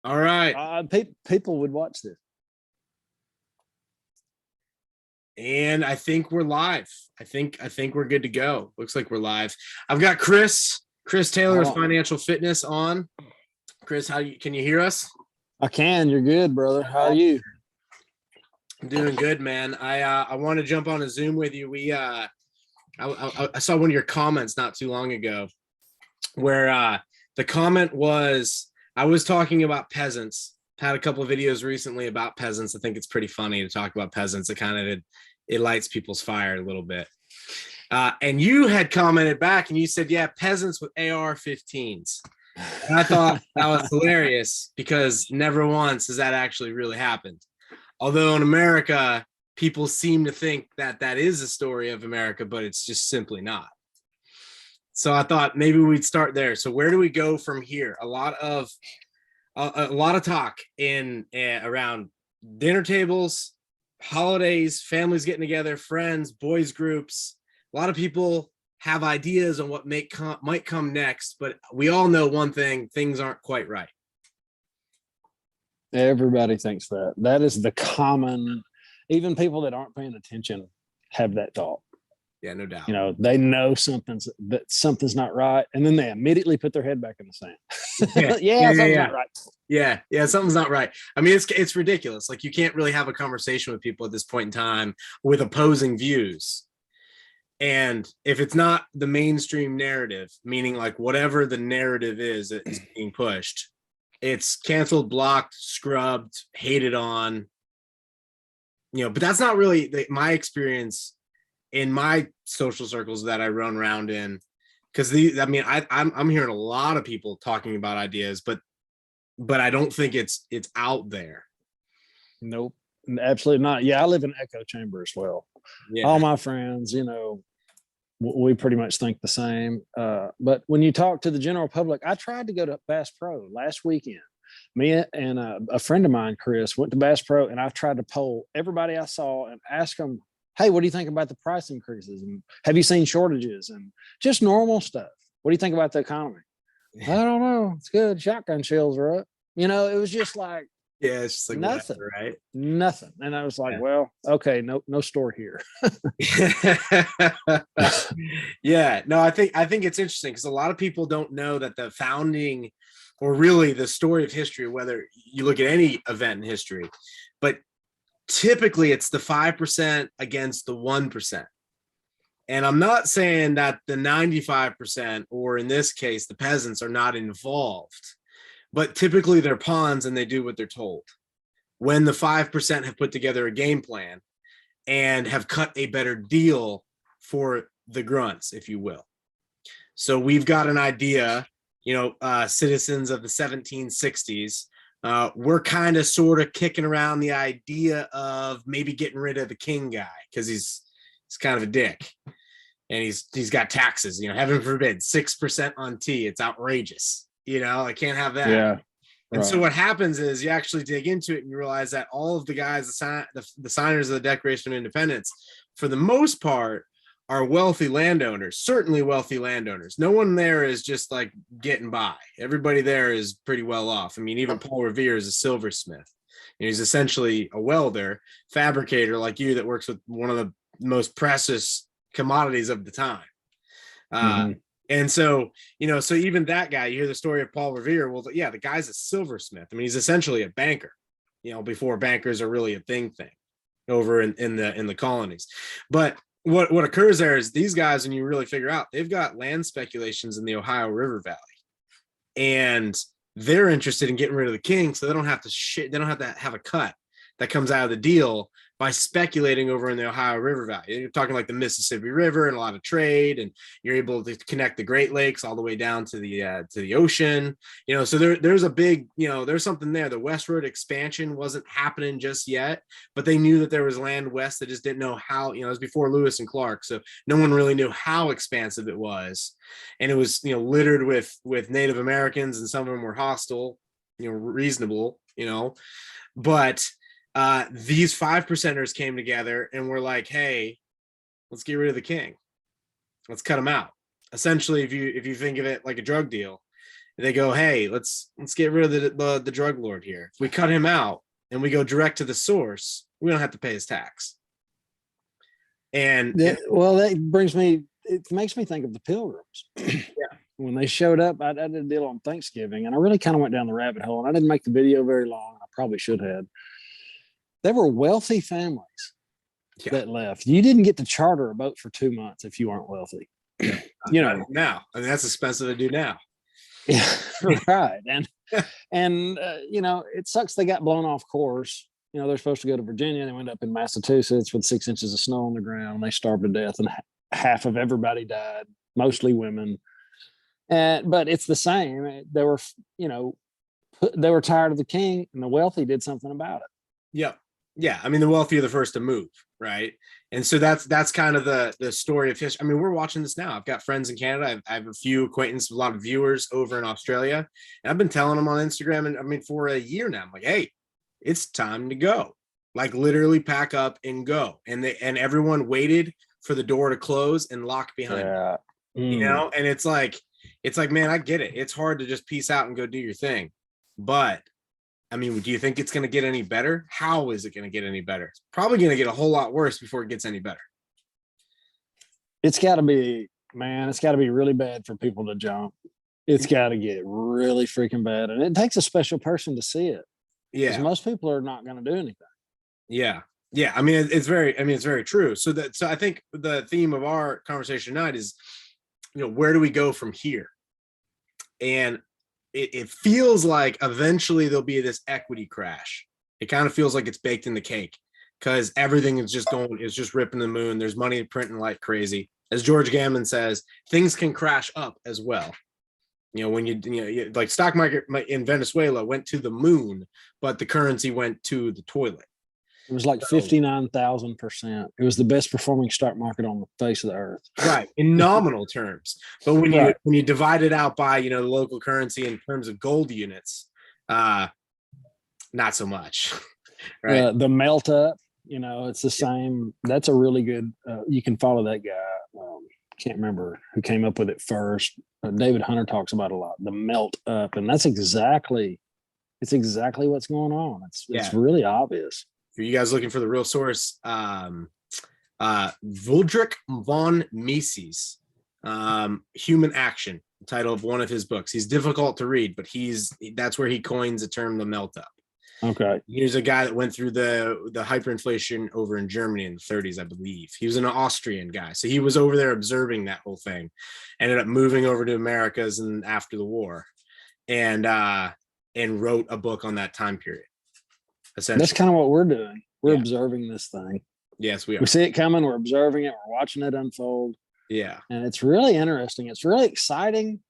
All right. People would watch this. And I think we're live. I think we're good to go. Looks like we're live. I've got Chris Taylor with Financial Fitness on. Chris, can you hear us? I can. You're good, brother. How are you? I'm doing good, man. I want to jump on a Zoom with you. I saw one of your comments not too long ago where the comment was, I was talking about peasants. Had a couple of videos recently about peasants. I think it's pretty funny to talk about peasants. It lights people's fire a little bit. And you had commented back and you said, yeah, peasants with AR-15s. And I thought that was hilarious because never once has that actually really happened. Although in America, people seem to think that that is a story of America, but it's just simply not. So I thought maybe we'd start there. So where do we go from here? A lot of talk around dinner tables, holidays, families getting together, friends, boys groups. A lot of people have ideas on what might come next, but we all know one thing: things aren't quite right. Everybody thinks that. That is the common. Even people that aren't paying attention have that thought. Yeah, no doubt. You know, they know something's not right, and then they immediately put their head back in the sand. Something's not right. Yeah, something's not right. I mean, it's ridiculous. Like, you can't really have a conversation with people at this point in time with opposing views. And if it's not the mainstream narrative, meaning like whatever the narrative is being pushed, it's canceled, blocked, scrubbed, hated on. You know, but that's not really my experience in my social circles that I run around in, because I'm hearing a lot of people talking about ideas, but I don't think it's out there. Nope, absolutely not. Yeah, I live in echo chamber as well. Yeah. All my friends, you know, we pretty much think the same. But when you talk to the general public, I tried to go to Bass Pro last weekend. Me and a friend of mine, Chris, went to Bass Pro, and I tried to poll everybody I saw and ask them, hey, what do you think about the price increases? And have you seen shortages? And just normal stuff. What do you think about the economy? I don't know. It's good. Shotgun shells are up. You know, it was just like, yeah, it's just like nothing, whatever, right? Nothing. And I was like, well, okay, no store here. Yeah, no, I think it's interesting because a lot of people don't know that the founding, or really the story of history, whether you look at any event in history, but typically it's the 5% against the 1%. And I'm not saying that the 95%, or in this case, the peasants, are not involved, but typically they're pawns and they do what they're told. When the 5% have put together a game plan and have cut a better deal for the grunts, if you will. So we've got an idea, you know, citizens of the 1760s, we're kind of sort of kicking around the idea of maybe getting rid of the king guy because he's kind of a dick, and he's got taxes. You know, heaven forbid, 6% on tea. It's outrageous. You know, I can't have that. Yeah. And so what happens is you actually dig into it and you realize that all of the guys, the signers of the Declaration of Independence, for the most part, are wealthy landowners, certainly wealthy landowners. No one there is just like getting by. Everybody there is pretty well off. I mean, even Paul Revere is a silversmith. He's essentially a welder, fabricator like you that works with one of the most precious commodities of the time. And so, you know, so even that guy, you hear the story of Paul Revere. Well, yeah, the guy's a silversmith. I mean, he's essentially a banker, you know, before bankers are really a thing over in the colonies. But what occurs there is these guys, and you really figure out, they've got land speculations in the Ohio River Valley, and they're interested in getting rid of the king, so they don't have to have a cut that comes out of the deal by speculating over in the Ohio River Valley. You're talking like the Mississippi River and a lot of trade, and you're able to connect the Great Lakes all the way down to the ocean. You know, so there's a big, you know, there's something there. The westward expansion wasn't happening just yet, but they knew that there was land west. They just didn't know how. You know, it was before Lewis and Clark, so no one really knew how expansive it was, and it was, you know, littered with Native Americans, and some of them were hostile, you know, reasonable, you know, but these 5%ers came together and were like, hey, let's get rid of the king. Let's cut him out. Essentially, if you think of it like a drug deal, They go, hey, let's get rid of the drug lord here. If we cut him out and we go direct to the source, we don't have to pay his tax. And well, that brings me, it makes me think of the Pilgrims. Yeah. When they showed up, I did a deal on Thanksgiving, and I really kind of went down the rabbit hole, and I didn't make the video very long. I probably should have. They were wealthy families that left. You didn't get to charter a boat for 2 months if you weren't wealthy. You know, now, I mean, that's expensive to do now. Yeah, right. And you know, it sucks they got blown off course. You know, they're supposed to go to Virginia. They went up in Massachusetts with 6 inches of snow on the ground. And they starved to death, and half of everybody died, mostly women. But it's the same. They were, you know, they were tired of the king, and the wealthy did something about it. Yeah. Yeah. I mean, the wealthy are the first to move, right? And so that's kind of the story of history. I mean, we're watching this now. I've got friends in Canada. I have a few acquaintances, a lot of viewers over in Australia. And I've been telling them on Instagram, and I mean, for a year now, I'm like, hey, it's time to go. Like, literally pack up and go. And everyone waited for the door to close and lock behind them, you know? And it's like, man, I get it. It's hard to just peace out and go do your thing. But I mean, do you think it's going to get any better? How is it going to get any better? It's probably going to get a whole lot worse before it gets any better. It's got to be, man, it's got to be really bad for people to jump. It's got to get really freaking bad. And it takes a special person to see it. Yeah. Because most people are not going to do anything. Yeah. Yeah. I mean, it's very true. So I think the theme of our conversation tonight is, you know, where do we go from here? And it feels like eventually there'll be this equity crash. It kind of feels like it's baked in the cake, because everything is just ripping the moon. There's money printing like crazy. As George Gammon says, things can crash up as well. You know, when you like stock market in Venezuela went to the moon, but the currency went to the toilet. It was like 59,000%. It was the best performing stock market on the face of the earth. Right, in nominal terms. But when you divide it out by, you know, the local currency in terms of gold units, not so much. Right. The melt up, you know, it's the same. That's a really good. You can follow that guy. Can't remember who came up with it first. David Hunter talks about it a lot. The melt up, and it's exactly what's going on. It's really obvious. For you guys looking for the real source, Vuldrik von Mises, Human Action, the title of one of his books. He's difficult to read, but that's where he coins the term the melt up. Okay. Here's a guy that went through the hyperinflation over in Germany in the 30s, I believe. He was an Austrian guy. So he was over there observing that whole thing, ended up moving over to Americas and after the war, and wrote a book on that time period. That's kind of what we're doing. We're observing this thing. Yes, we are. We see it coming. We're observing it. We're watching it unfold. Yeah. And it's really interesting. It's really exciting.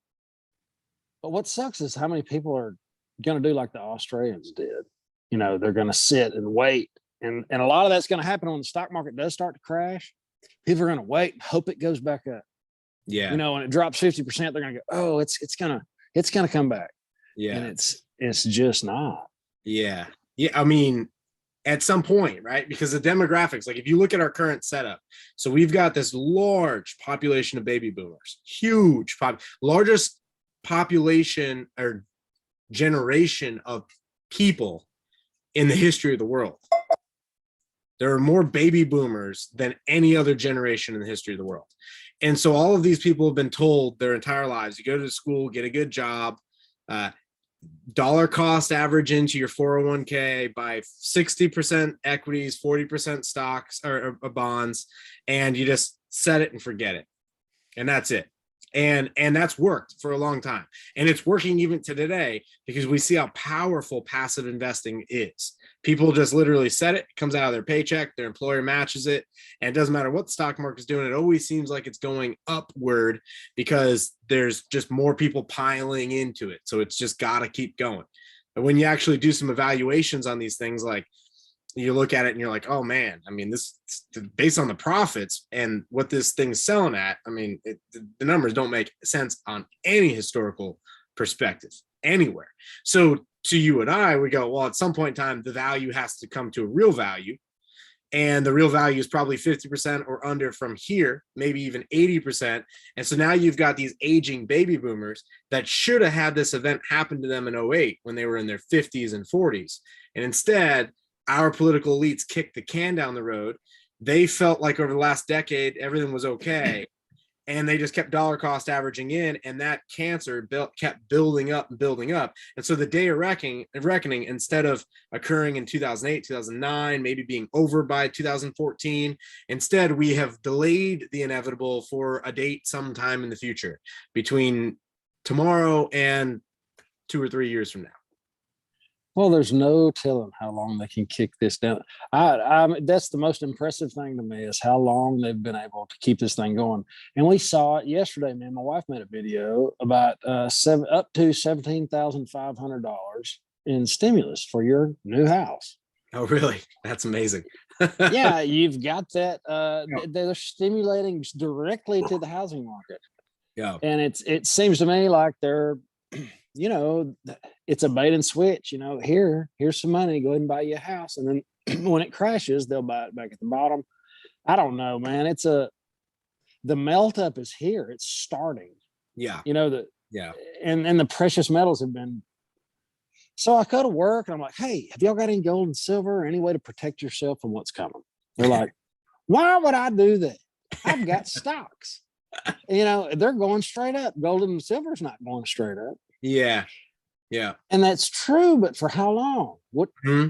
But what sucks is how many people are going to do like the Australians did. You know, they're going to sit and wait. And a lot of that's going to happen when the stock market does start to crash. People are going to wait and hope it goes back up. Yeah. You know, when it drops 50%, they're going to go, oh, it's going to come back. Yeah. And it's just not. Yeah. Yeah. I mean, at some point, right? Because the demographics, like if you look at our current setup, so we've got this large population of baby boomers, largest population or generation of people in the history of the world. There are more baby boomers than any other generation in the history of the world. And so all of these people have been told their entire lives, you go to school, get a good job, dollar cost average into your 401k, buy 60% equities, 40% stocks or bonds, and you just set it and forget it. And that's it. And that's worked for a long time. And it's working even to today because we see how powerful passive investing is. People just literally set it, comes out of their paycheck, their employer matches it. And it doesn't matter what the stock market is doing. It always seems like it's going upward because there's just more people piling into it. So it's just got to keep going. But when you actually do some evaluations on these things, like you look at it and you're like, oh man, I mean, this based on the profits and what this thing's selling at, I mean, the numbers don't make sense on any historical perspective anywhere. So to you and I, we go, well, at some point in time, the value has to come to a real value. and the real value is probably 50% or under from here, maybe even 80%. And so now you've got these aging baby boomers that should have had this event happen to them in '08 when they were in their 50s and 40s. And instead, our political elites kicked the can down the road. They felt like over the last decade, everything was okay. And they just kept dollar cost averaging in, and that cancer kept building up and building up. And so the day of reckoning, instead of occurring in 2008, 2009, maybe being over by 2014, instead we have delayed the inevitable for a date sometime in the future, between tomorrow and 2 or 3 years from now. Well, there's no telling how long they can kick this down. That's the most impressive thing to me is how long they've been able to keep this thing going. And we saw it yesterday, man. My wife made a video about up to $17,500 in stimulus for your new house. Oh, really? That's amazing. Yeah, you've got that. They're stimulating directly to the housing market. Yeah, and it seems to me like they're, you know, it's a bait and switch. You know, here's some money, go ahead and buy you a house, and then when it crashes, they'll buy it back at the bottom. I don't know, man. The melt up is here. It's starting. Yeah, you know and the precious metals have been. So I go to work and I'm like, hey, have y'all got any gold and silver or any way to protect yourself from what's coming? They're like, why would I do that? I've got stocks. You know, they're going straight up. Gold and silver's not going straight up. Yeah. And that's true, but for how long? Mm-hmm.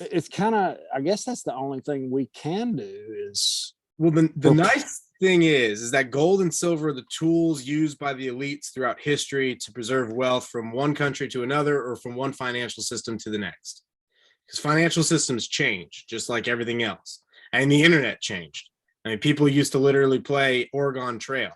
It's kind of, I guess that's the only thing we can do is. Well, the nice thing is that gold and silver are the tools used by the elites throughout history to preserve wealth from one country to another or from one financial system to the next. Because financial systems change, just like everything else. And the internet changed. I mean, people used to literally play Oregon Trail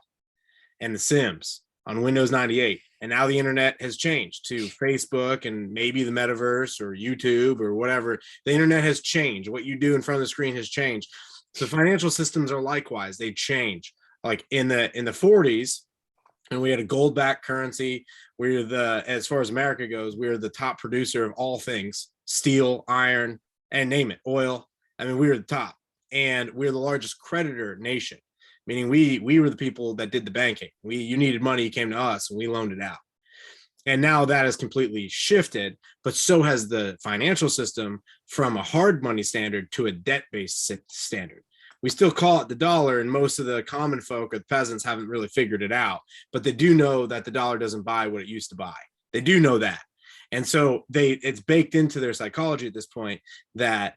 and The Sims on Windows 98. And now the internet has changed to Facebook and maybe the metaverse or YouTube or whatever. The internet has changed. What you do in front of the screen has changed. So financial systems are likewise. They change. Like in the 40s, and we had a gold-backed currency. As far as America goes, we're the top producer of all things: steel, iron, and name it, oil. I mean, we were the top. And we're the largest creditor nation, meaning we were the people that did the banking. You needed money, you came to us, and we loaned it out. And now that has completely shifted, but so has the financial system from a hard money standard to a debt-based standard. We still call it the dollar, and most of the common folk or the peasants haven't really figured it out, but they do know that the dollar doesn't buy what it used to buy. They do know that. And so it's baked into their psychology at this point that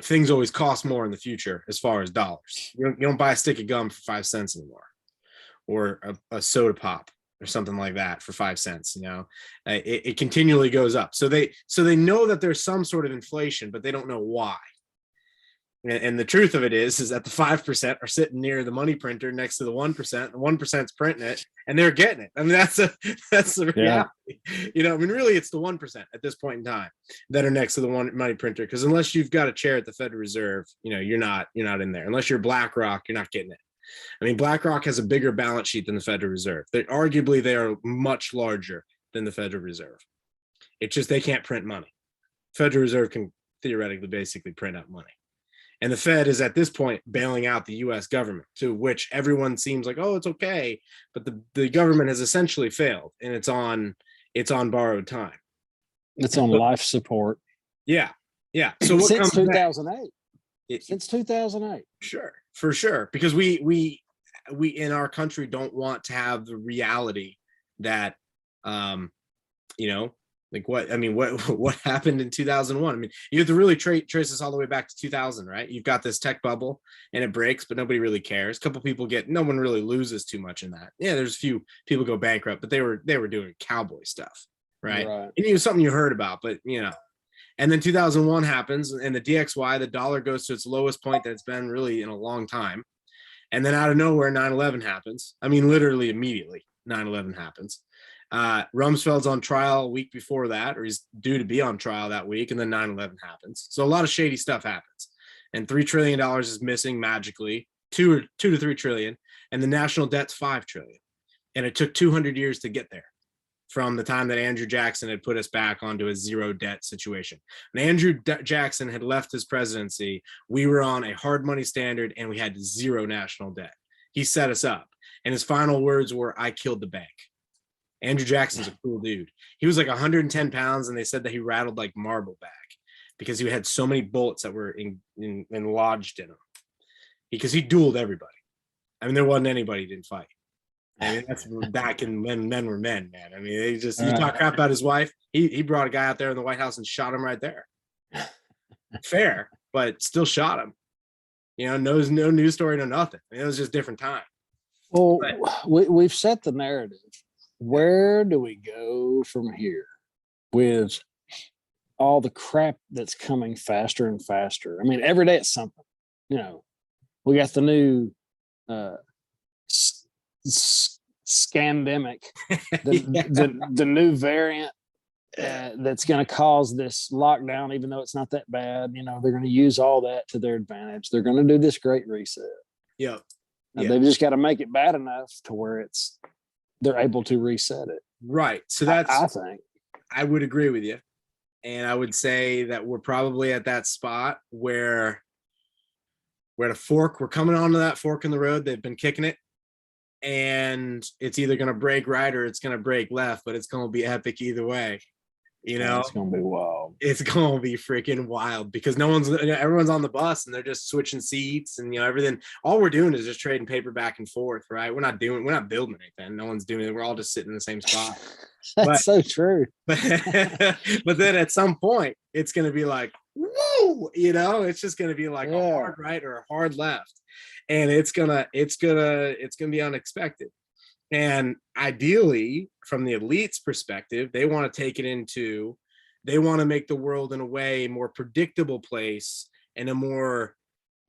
things always cost more in the future as far as dollars. You don't buy a stick of gum for 5 cents anymore, or a soda pop or something like that for 5 cents. You know, it continually goes up. So they know that there's some sort of inflation, but they don't know why. And the truth of it is that the 5% are sitting near the money printer next to the 1%. The 1%'s printing it, and they're getting it. I mean, that's the reality. Yeah. You know, I mean, really, it's the 1% at this point in time that are next to the money printer. Because unless you've got a chair at the Federal Reserve, you know, you're not in there. Unless you're BlackRock, you're not getting it. I mean, BlackRock has a bigger balance sheet than the Federal Reserve. They are much larger than the Federal Reserve. It's just they can't print money. Federal Reserve can theoretically basically print out money. And the Fed is at this point bailing out the U.S. government, to which everyone seems like, oh, it's okay. But the government has essentially failed, and it's on borrowed time. It's on life support. Yeah. So what since comes 2008. Since 2008. Sure, for sure. Because we in our country don't want to have the reality that, you know, like what happened in 2001? I mean, you have to really trace this all the way back to 2000, right? You've got this tech bubble and it breaks, but nobody really cares. A couple people no one really loses too much in that. Yeah, there's a few people go bankrupt, but they were doing cowboy stuff, right? And it was something you heard about, but you know. And then 2001 happens, and the DXY, the dollar goes to its lowest point that it's been really in a long time. And then out of nowhere, 9/11 happens. I mean, literally immediately, 9/11 happens. Rumsfeld's on trial a week before that, or he's due to be on trial that week, and then 9/11 happens. So a lot of shady stuff happens, and $3 trillion is missing magically, two to 3 trillion, and the national debt's $5 trillion, and it took 200 years to get there. from the time that Andrew Jackson had put us back onto a zero debt situation. When Andrew Jackson had left his presidency, we were on a hard money standard and we had zero national debt. He set us up. And his final words were, "I killed the bank." Andrew Jackson's a cool dude. He was like 110 pounds, and they said that he rattled like marble back because he had so many bullets that were lodged in him. Because he dueled everybody. I mean, there wasn't anybody he didn't fight. I mean, that's back in when men were men, man. I mean, they just, you talk crap about his wife. He brought a guy out there in the White House and shot him right there. Fair, but still shot him. You know, no news story, no nothing. I mean, it was just different time. Well, we've set the narrative. Where do we go from here with all the crap that's coming faster and faster? I mean, every day it's something. You know, we got the new scandemic, the new variant that's going to cause this lockdown, even though it's not that bad. You know, they're going to use all that to their advantage. They're going to do this great reset. Yeah. They've just got to make it bad enough to where they're able to reset it. Right. So that's, I think I would agree with you. And I would say that we're probably at that spot where we're at a fork. We're coming onto that fork in the road. They've been kicking it. And it's either going to break right or it's going to break left, but it's going to be epic either way. You know, it's going to be wild. It's going to be freaking wild because everyone's on the bus and they're just switching seats and, you know, everything. All we're doing is just trading paper back and forth, right? We're not building anything. No one's doing it. We're all just sitting in the same spot. That's so true. But then at some point it's going to be like, woo, you know, it's just going to be like a hard right or a hard left. And it's gonna be unexpected. And ideally, from the elite's perspective, they want to make the world in a way more predictable place and a more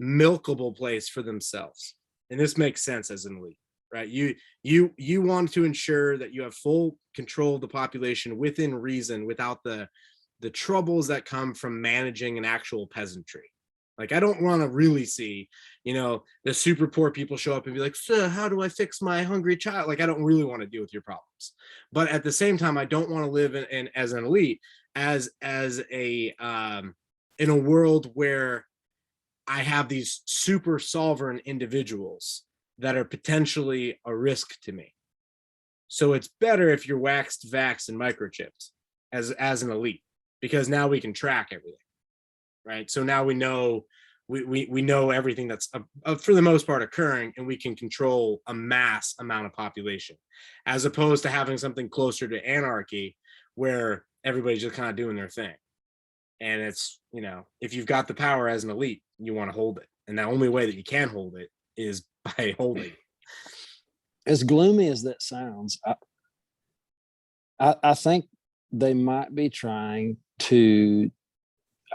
milkable place for themselves. And this makes sense as an elite, right? You want to ensure that you have full control of the population within reason, without the troubles that come from managing an actual peasantry. Like, I don't want to really see, you know, the super poor people show up and be like, "Sir, how do I fix my hungry child?" Like, I don't really want to deal with your problems. But at the same time, I don't want to live in as an elite, as a in a world where I have these super sovereign individuals that are potentially a risk to me. So it's better if you're waxed, vaxxed, and microchipped as an elite, because now we can track everything. Right. So now we know we know everything that's for the most part occurring, and we can control a mass amount of population, as opposed to having something closer to anarchy where everybody's just kind of doing their thing. And it's, you know, if you've got the power as an elite, you want to hold it. And the only way that you can hold it is by holding it. As gloomy as that sounds, I think they might be trying to,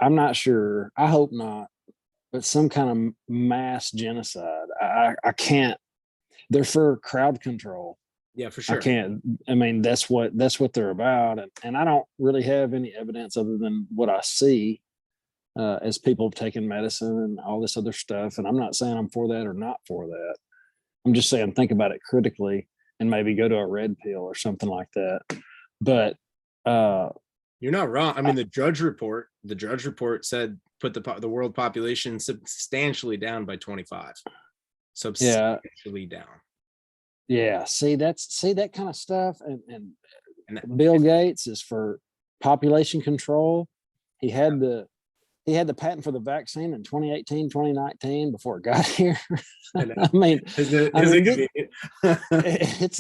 I'm not sure, I hope not, but some kind of mass genocide. I can't, they're for crowd control. Yeah, for sure. I mean, that's what they're about. And I don't really have any evidence other than what I see as people taking medicine and all this other stuff. And I'm not saying I'm for that or not for that. I'm just saying, think about it critically and maybe go to a red pill or something like that. But you're not wrong. I mean, the Drudge Report said put the world population substantially down by 25. Substantially down. Yeah. See that kind of stuff. And Bill Gates is for population control. He had the patent for the vaccine in 2018, 2019 before it got here. I mean, it's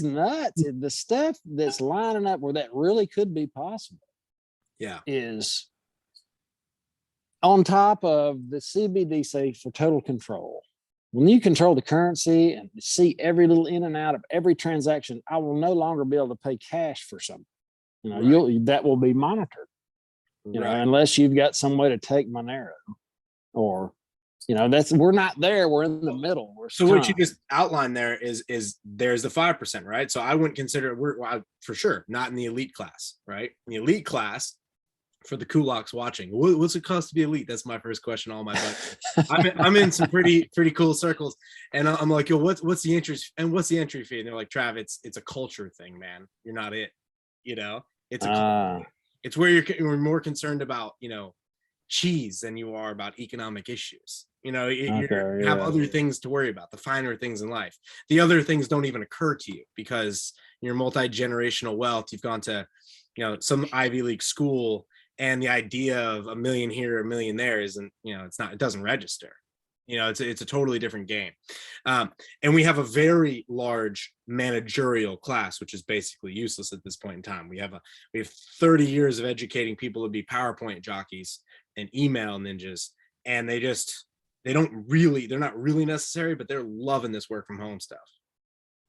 nuts. The stuff that's lining up where that really could be possible. Yeah. Is on top of the CBDC for total control. When you control the currency and see every little in and out of every transaction, I will no longer be able to pay cash for something. You know, right. That will be monitored. You know, unless you've got some way to take Monero, or, you know, we're not there. We're in the middle. So what you just outlined there is there's the 5%, right? So I wouldn't consider for sure not in the elite class, right? In the elite class, for the kulaks watching, what's it cost to be elite? That's my first question. All my buddies. I'm in some pretty cool circles, and I'm like, yo, what's the interest and what's the entry fee? And they're like, Trav, it's a culture thing, man. You're not it. It's a it's where you're more concerned about, cheese than you are about economic issues. You have other things to worry about, the finer things in life. The other things don't even occur to you because you're multi-generational wealth. You've gone to, some Ivy League school, and the idea of a million here, a million there isn't, it doesn't register. It's a totally different game. And we have a very large managerial class, which is basically useless at this point in time. We have 30 years of educating people to be PowerPoint jockeys and email ninjas, and they're not really necessary, but they're loving this work from home stuff,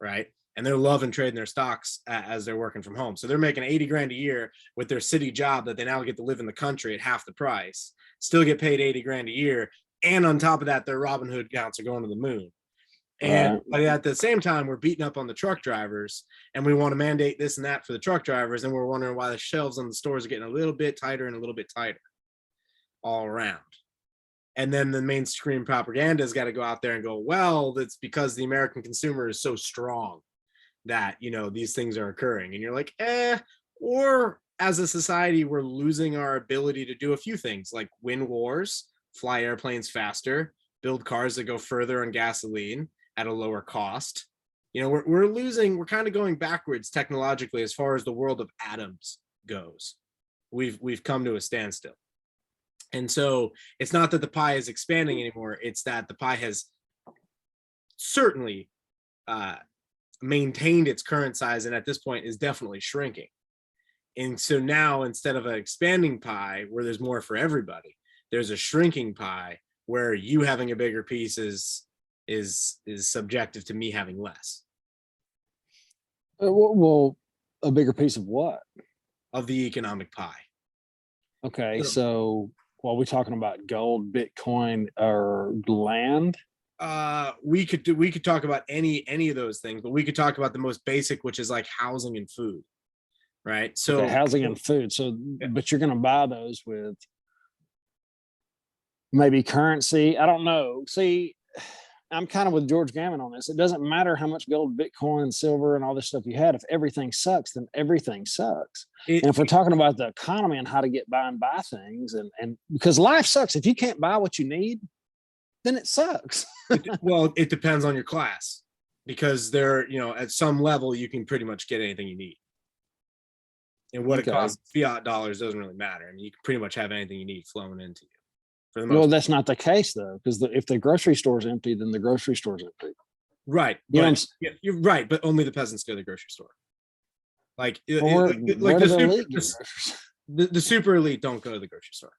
right? And they're loving trading their stocks as they're working from home. So they're making 80 grand a year with their city job that they now get to live in the country at half the price, still get paid 80 grand a year. And on top of that, their Robinhood accounts are going to the moon. And but at the same time, we're beating up on the truck drivers, and we want to mandate this and that for the truck drivers. And we're wondering why the shelves on the stores are getting a little bit tighter and a little bit tighter all around. And then the mainstream propaganda has got to go out there and go, well, that's because the American consumer is so strong that, these things are occurring. And you're like, or as a society, we're losing our ability to do a few things like win wars, fly airplanes faster, build cars that go further on gasoline at a lower cost. We're kind of going backwards technologically as far as the world of atoms goes. We've come to a standstill. And so it's not that the pie is expanding anymore. It's that the pie has certainly maintained its current size, and at this point is definitely shrinking. And so now, instead of an expanding pie where there's more for everybody, there's a shrinking pie where you having a bigger piece is subjective to me having less. Well, a bigger piece of what? Of the economic pie. Okay, so while we're talking about gold, Bitcoin, or land, we could talk about any of those things, but we could talk about the most basic, which is like housing and food, right? So housing and food. So, but you're going to buy those with maybe currency. I don't know. See, I'm kind of with George Gammon on this. It doesn't matter how much gold, Bitcoin, silver, and all this stuff you had. If everything sucks, then everything sucks. And if we're talking about the economy and how to get by and buy things, and because life sucks, if you can't buy what you need, then it sucks. Well, it depends on your class, because at some level you can pretty much get anything you need. And what it costs fiat dollars doesn't really matter. I mean, you can pretty much have anything you need flowing into you. Well, that's not the case though, because if the grocery store's empty, then the grocery store's empty. Right. You're right, but only the peasants go to the grocery store. Like the super elite don't go to the grocery store.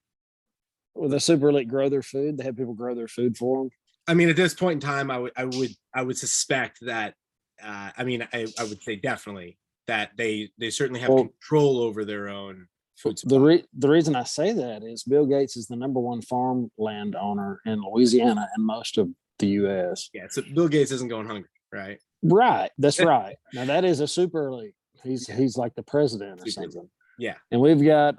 Well, the super elite grow their food. They have people grow their food for them. I mean, at this point in time, I would suspect that. I would say definitely that they certainly have control over their own food supply. The reason I say that is Bill Gates is the #1 farmland owner in Louisiana and most of the U.S. Yeah, so Bill Gates isn't going hungry, right? Right, that's right. Now that is a super elite. He's like the president or something. Yeah, and we've got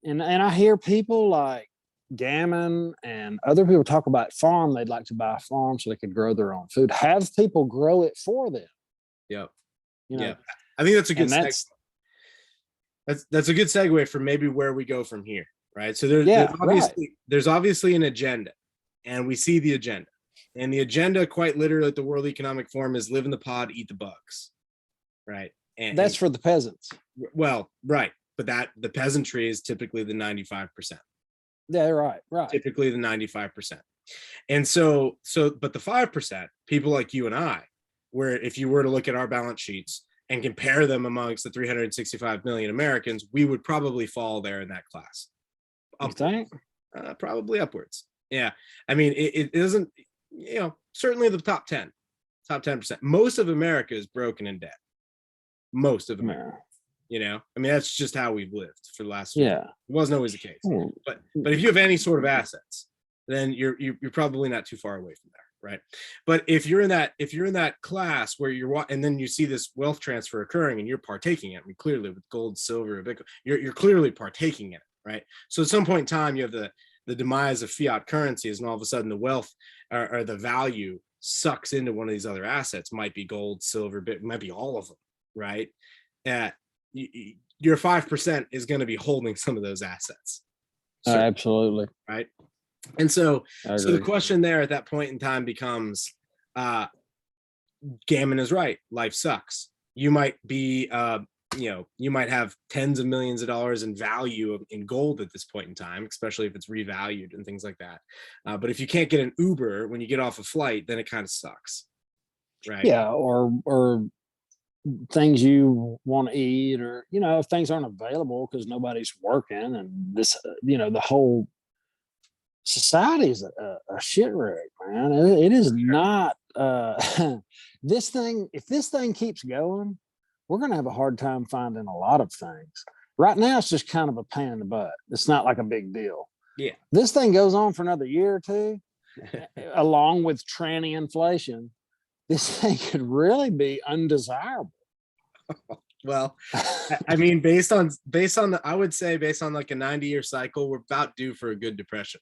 and I hear people like Gammon and other people talk about farm. They'd like to buy a farm so they could grow their own food. Have people grow it for them. Yep. Yeah, I think that's a good. That's a good segue for maybe where we go from here, right? So there's obviously an agenda, and we see the agenda, and the agenda, quite literally, at the World Economic Forum, is live in the pod, eat the bugs, right? And that's for the peasants. Well, right, but the peasantry is typically the 95%. Yeah, right. Typically the 95%, and so, but the 5%, people like you and I, where if you were to look at our balance sheets and compare them amongst the 365 million Americans, we would probably fall there in that class. You think? Probably upwards. Yeah. I mean, it isn't, certainly the top 10%. Most of America is broken in debt. Most of America. I mean, that's just how we've lived for the last few years. It wasn't always the case. But if you have any sort of assets, then you're probably not too far away from there. Right. But if you're in that class where and then you see this wealth transfer occurring and you're partaking in it, I mean, clearly with gold, silver, Bitcoin, you're clearly partaking in it. Right. So at some point in time, you have the demise of fiat currencies, and all of a sudden the wealth or the value sucks into one of these other assets. Might be gold, silver, Bitcoin, might be all of them. Right. your 5% is going to be holding some of those assets. Absolutely. Right. And so the question there at that point in time becomes, Gammon is right. Life sucks. You might be, you might have tens of millions of dollars in value in gold at this point in time, especially if it's revalued and things like that. But if you can't get an Uber when you get off a flight, then it kind of sucks. Right. Yeah. Or things you want to eat, or, if things aren't available because nobody's working, and this, the whole society is a shit wreck, man. It is not, if this thing keeps going, we're going to have a hard time finding a lot of things. Right now, it's just kind of a pain in the butt. It's not like a big deal. Yeah. This thing goes on for another year or two, along with tranny inflation, this thing could really be undesirable. Well, I mean, based on I would say based on like a 90-year cycle, we're about due for a good depression.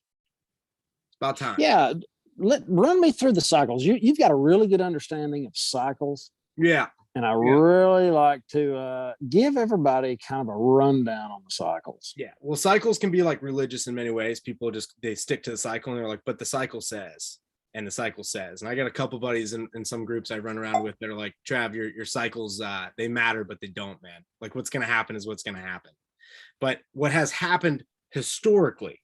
It's about time. Yeah. Run me through the cycles. You've got a really good understanding of cycles. Yeah. And I really like to give everybody kind of a rundown on the cycles. Yeah. Well, cycles can be like religious in many ways. People they stick to the cycle and they're like, but the cycle says, and the cycle says. And I got a couple buddies in some groups I run around with that are like, Trav, your cycles, they matter, but they don't, man. Like what's going to happen is what's going to happen. But what has happened historically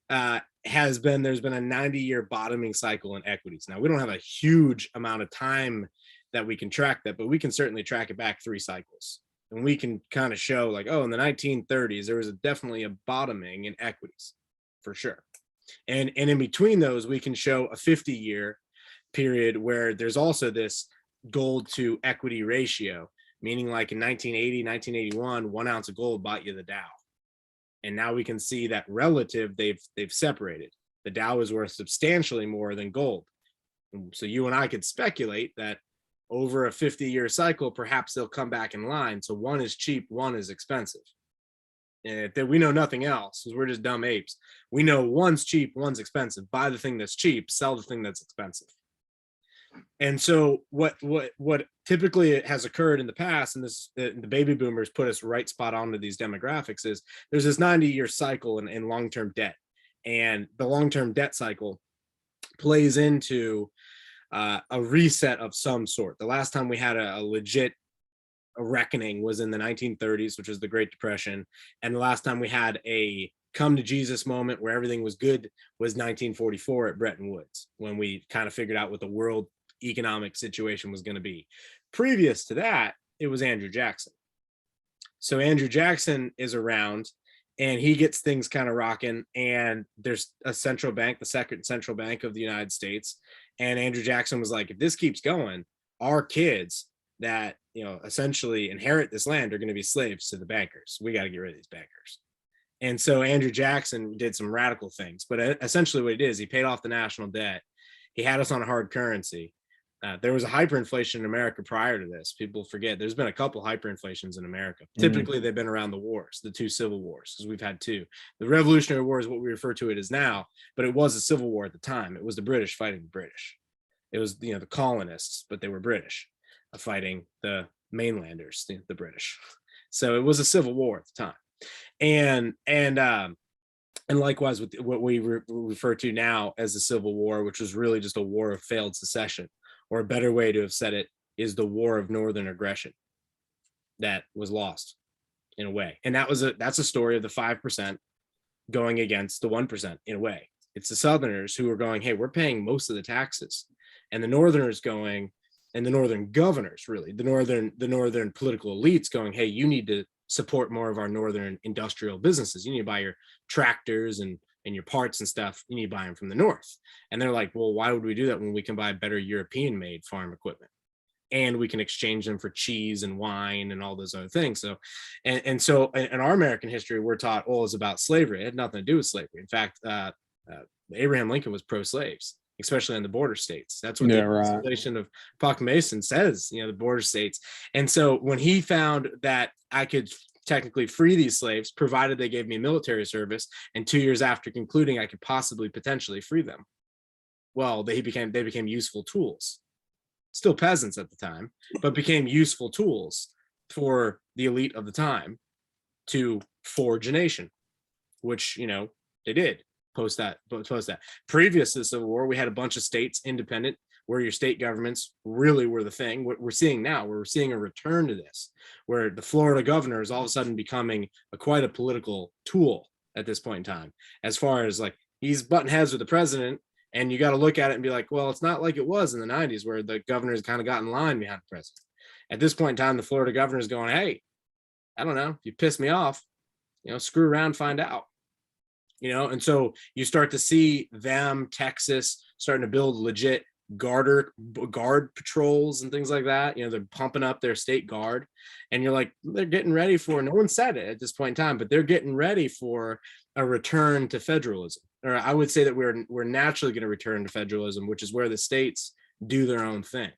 there's been a 90-year bottoming cycle in equities. Now, we don't have a huge amount of time that we can track that, but we can certainly track it back 3 cycles. And we can kind of show like, oh, in the 1930s, there was definitely a bottoming in equities for sure. And in between those, we can show a 50-year period where there's also this gold to equity ratio, meaning like in 1980, 1981, 1 ounce of gold bought you the Dow. And now we can see that relative, they've separated. The Dow is worth substantially more than gold. So you and I could speculate that over a 50-year cycle, perhaps they'll come back in line. So one is cheap, one is expensive. And we know nothing else because we're just dumb apes. We know one's cheap, one's expensive. Buy the thing that's cheap, sell the thing that's expensive. And so what typically has occurred in the past, and this the baby boomers put us right spot onto these demographics, is there's this 90-year cycle in long-term debt. And the long-term debt cycle plays into a reset of some sort. The last time we had a legit reckoning was in the 1930s, which was the Great Depression. And the last time we had a come to Jesus moment where everything was good was 1944 at Bretton Woods, when we kind of figured out what the world economic situation was going to be. Previous to that, it was Andrew Jackson. So Andrew Jackson is around and he gets things kind of rocking, and there's a central bank, the second central bank of the United States. And Andrew Jackson was like, if this keeps going, our kids that, essentially inherit this land are going to be slaves to the bankers. We got to get rid of these bankers. And so Andrew Jackson did some radical things, but essentially what it is, he paid off the national debt. He had us on a hard currency. There was a hyperinflation in America prior to this. People forget there's been a couple hyperinflations in America. Typically, they've been around the wars, the 2 civil wars, because we've had 2. The Revolutionary War is what we refer to it as now, but it was a civil war at the time. It was the British fighting the British. It was, the colonists, but they were British, fighting the mainlanders, the British. So it was a civil war at the time. And likewise with what we refer to now as the Civil War, which was really just a war of failed secession. Or a better way to have said it is the war of northern aggression that was lost in a way. And that's a story of the 5% going against the 1% in a way. It's the Southerners who are going, hey, we're paying most of the taxes. And the Northerners going, and the Northern governors, really, the Northern political elites going, hey, you need to support more of our Northern industrial businesses. You need to buy your tractors and your parts and stuff. You need to buy them from the North. And they're like, well, why would we do that when we can buy better European made farm equipment? And we can exchange them for cheese and wine and all those other things. So, and so in our American history, we're taught, oh, it's about slavery. It had nothing to do with slavery. In fact, Abraham Lincoln was pro-slaves, especially in the border states. That's what the Declaration of Proclamation says, the border states. And so when he found that I could technically free these slaves, provided they gave me military service, and 2 years after concluding I could possibly potentially free them, well, they became useful tools. Still peasants at the time, but became useful tools for the elite of the time to forge a nation, which, you know, they did post that. Previous to the Civil War, we had a bunch of states independent, where your state governments really were the thing. What we're seeing now, we're seeing a return to this, where the Florida governor is all of a sudden becoming quite a political tool at this point in time, as far as like he's butting heads with the president. And you got to look at it and be like, well, it's not like it was in the 90s where the governors kind of got in line behind the president. At this point in time, the Florida governor is going, hey, I don't know, if you piss me off, you know, screw around, find out. You know, and so you start to see them, Texas, starting to build legit guard patrols and things like that. You know, they're pumping up their state guard, and you're like, they're getting ready for, no one said it at this point in time, but they're getting ready for a return to federalism. Or I would say that we're naturally going to return to federalism, which is where the states do their own thing.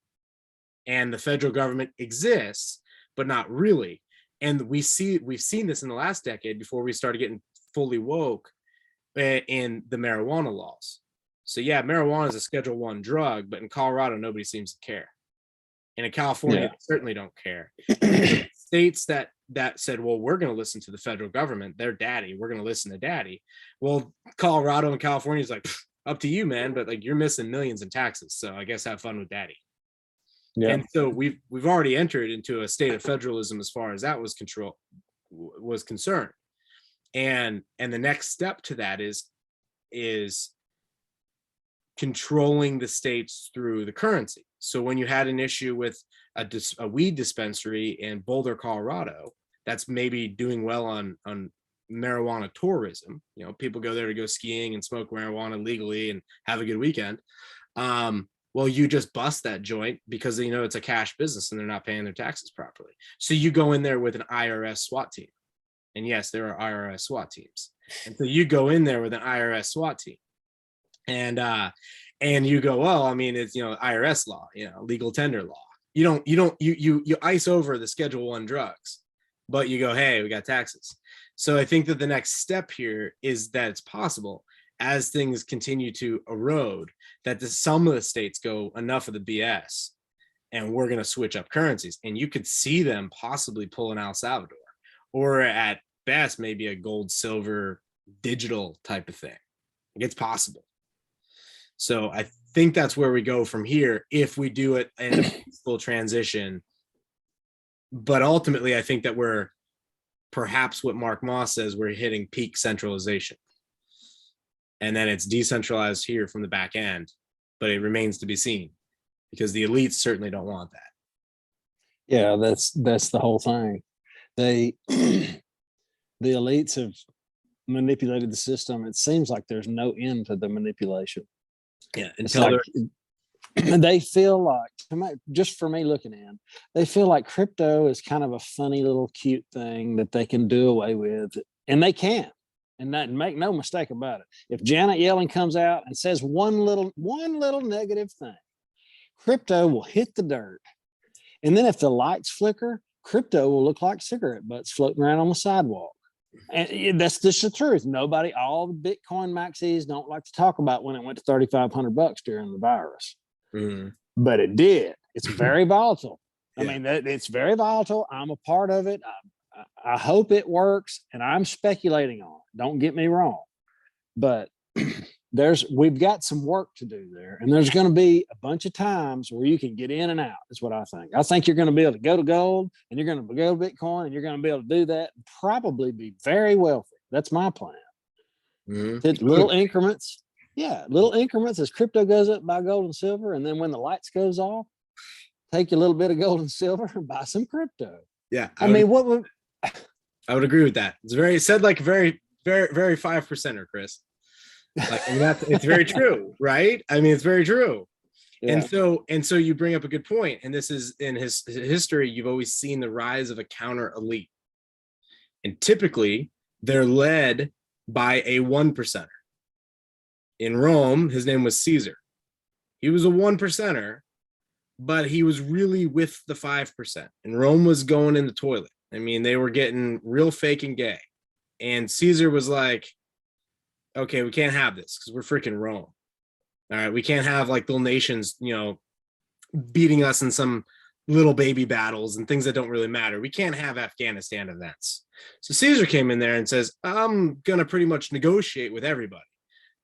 And the federal government exists, but not really. And we've seen this in the last decade before we started getting fully woke in the marijuana laws. So yeah, marijuana is a Schedule I drug, but in Colorado, nobody seems to care. And in California, they certainly don't care. States that said, well, we're going to listen to the federal government, their daddy, we're going to listen to daddy. Well, Colorado and California is like, up to you, man, but like you're missing millions in taxes. So I guess have fun with daddy. Yeah. And so we've already entered into a state of federalism as far as that was concerned. And the next step to that is controlling the states through the currency. So when you had an issue with a weed dispensary in Boulder, Colorado, that's maybe doing well on marijuana tourism. You know, people go there to go skiing and smoke marijuana legally and have a good weekend. Well, you just bust that joint because, you know, it's a cash business and they're not paying their taxes properly. So you go in there with an IRS SWAT team. And yes, there are IRS SWAT teams. And so you go in there with an IRS SWAT team. And you go, well, I mean, it's, you know, IRS law, you know, legal tender law. You ice over the Schedule I drugs, but you go, hey, we got taxes. So I think that the next step here is that it's possible, as things continue to erode, that some of the states go, enough of the BS, and we're going to switch up currencies. And you could see them possibly pulling El Salvador, or at best, maybe a gold, silver, digital type of thing. It's possible. So I think that's where we go from here if we do it in a peaceful transition. But ultimately, I think that we're perhaps what Mark Moss says, we're hitting peak centralization. And then it's decentralized here from the back end, but it remains to be seen because the elites certainly don't want that. Yeah, that's the whole thing. The elites have manipulated the system. It seems like there's no end to the manipulation. Yeah, until they feel like, just for me looking in, they feel like crypto is kind of a funny little cute thing that they can do away with, and they can. And that, make no mistake about it. If Janet Yellen comes out and says one little negative thing, crypto will hit the dirt. And then if the lights flicker, crypto will look like cigarette butts floating around on the sidewalk. And that's just the truth. All the Bitcoin maxis don't like to talk about when it went to $3,500 during the virus, but it did. It's very volatile. I mean, it's very volatile. I'm a part of it. I hope it works, and I'm speculating on it. Don't get me wrong, but we've got some work to do there, and there's going to be a bunch of times where you can get in and out. Is what I think. I think you're going to be able to go to gold, and you're going to go to Bitcoin, and you're going to be able to do that and probably be very wealthy. That's my plan. Little increments. Yeah, little increments as crypto goes up, buy gold and silver, and then when the lights goes off, take a little bit of gold and silver and buy some crypto. Yeah, I mean, what would I would agree with that. It's very 5%er, Chris. Like, and it's very true, right? I mean, it's very true. Yeah. And so you bring up a good point. And this is in his history, you've always seen the rise of a counter elite. And typically they're led by a 1%er. In Rome, his name was Caesar. He was a 1%er, but he was really with the 5%. And Rome was going in the toilet. I mean, they were getting real fake and gay. And Caesar was like, okay, we can't have this because we're freaking Rome. All right, we can't have like little nations, you know, beating us in some little baby battles and things that don't really matter. We can't have Afghanistan events. So Caesar came in there and says, I'm going to pretty much negotiate with everybody.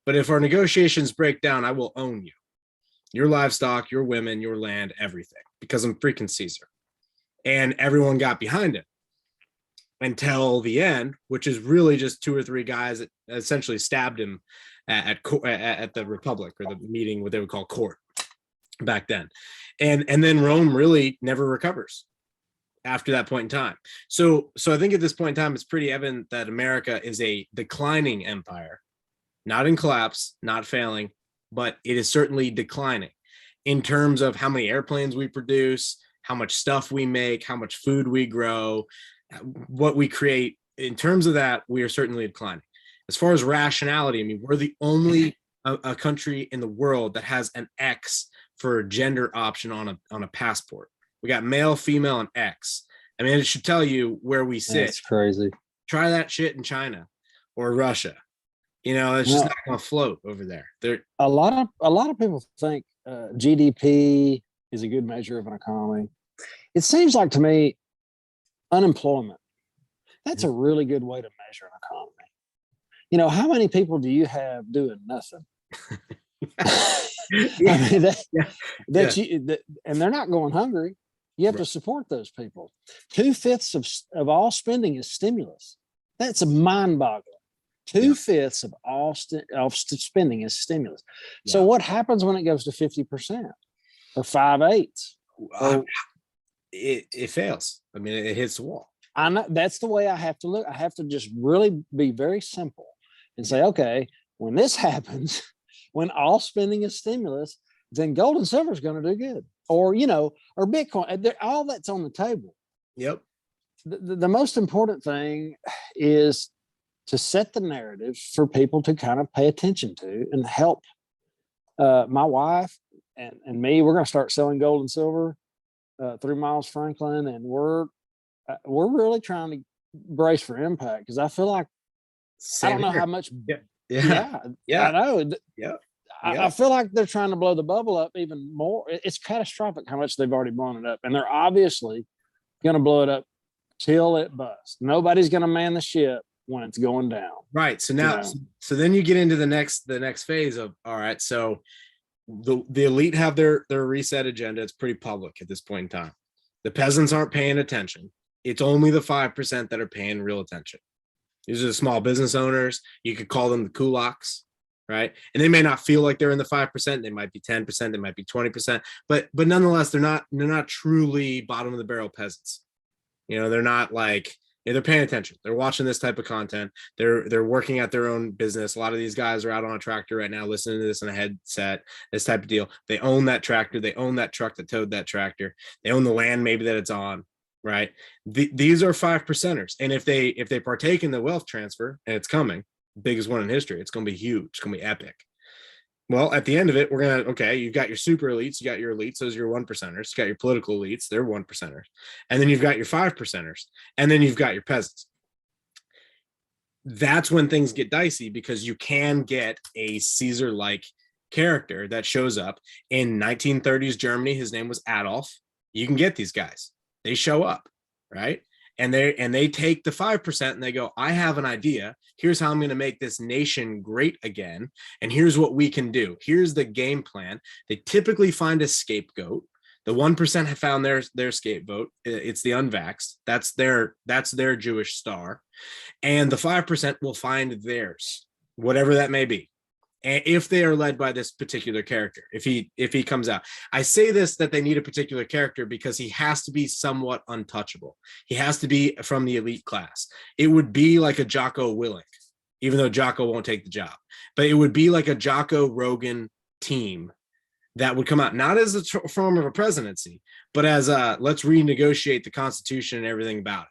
But if our negotiations break down, I will own you. Your livestock, your women, your land, everything, because I'm freaking Caesar. And everyone got behind it until the end, which is really just 2 or 3 guys that essentially stabbed him at the Republic, or the meeting, what they would call court back then. And then Rome really never recovers after that point in time. So I think at this point in time, it's pretty evident that America is a declining empire, not in collapse, not failing, but it is certainly declining in terms of how many airplanes we produce, how much stuff we make, how much food we grow, what we create. In terms of that, we are certainly declining. As far as rationality, I mean, we're the only a country in the world that has an X for a gender option on a passport. We got male, female, and X. I mean, it should tell you where we sit. It's crazy. Try that shit in China or Russia. You know, it's just not going to float over there. A lot of people think GDP is a good measure of an economy. It seems like to me, unemployment, that's a really good way to measure an economy. You know, how many people do you have doing nothing? I mean, and they're not going hungry. You have to support those people. 2/5 of all spending is stimulus. That's a mind-boggling. 2/5 of all spending is stimulus. Yeah. So what happens when it goes to 50% or 5/8? It fails. I mean, it hits the wall. I know that's the way I have to look. I have to just really be very simple and say, okay, when this happens, when all spending is stimulus, then gold and silver is going to do good, or or Bitcoin. All that's on the table. Yep. The most important thing is to set the narrative for people to kind of pay attention to and help. My wife and me, we're going to start selling gold and silver through Miles Franklin, and we're really trying to brace for impact, because I feel like I don't know how much. Yeah, I know. Yeah. I feel like they're trying to blow the bubble up even more. It's catastrophic how much they've already blown it up, and they're obviously going to blow it up till it busts. Nobody's going to man the ship when it's going down. Right. So now, so then you get into the next phase of, all right, so the elite have their reset agenda. It's pretty public at this point in time. The peasants aren't paying attention. It's only the 5% that are paying real attention. These are the small business owners. You could call them the kulaks, right? And they may not feel like they're in the 5%. They might be 10%. They might be 20%. But nonetheless, they're not truly bottom of the barrel peasants. They're not like, they're paying attention. They're watching this type of content. They're working at their own business. A lot of these guys are out on a tractor right now, listening to this in a headset, this type of deal. They own that tractor. They own that truck that towed that tractor. They own the land maybe that it's on. Right. These are 5%ers. And if they partake in the wealth transfer, and it's coming, biggest one in history, it's going to be huge. It's going to be epic. Well, at the end of it, we're going to, you've got your super elites, you got your elites, those are your 1%ers, you got your political elites, they're 1%ers. And then you've got your 5%ers, and then you've got your peasants. That's when things get dicey, because you can get a Caesar-like character that shows up in 1930s Germany. His name was Adolf. You can get these guys. They show up, right? And they take the 5% and they go, I have an idea. Here's how I'm going to make this nation great again. And here's what we can do. Here's the game plan. They typically find a scapegoat. The 1% have found their scapegoat. It's the unvaxxed. That's their Jewish star. And the 5% will find theirs, whatever that may be. And if they are led by this particular character, if he comes out. I say this, that they need a particular character, because he has to be somewhat untouchable. He has to be from the elite class. It would be like a Jocko Willink, even though Jocko won't take the job. But it would be like a Jocko Rogan team that would come out, not as a form of a presidency, but as let's renegotiate the Constitution and everything about it.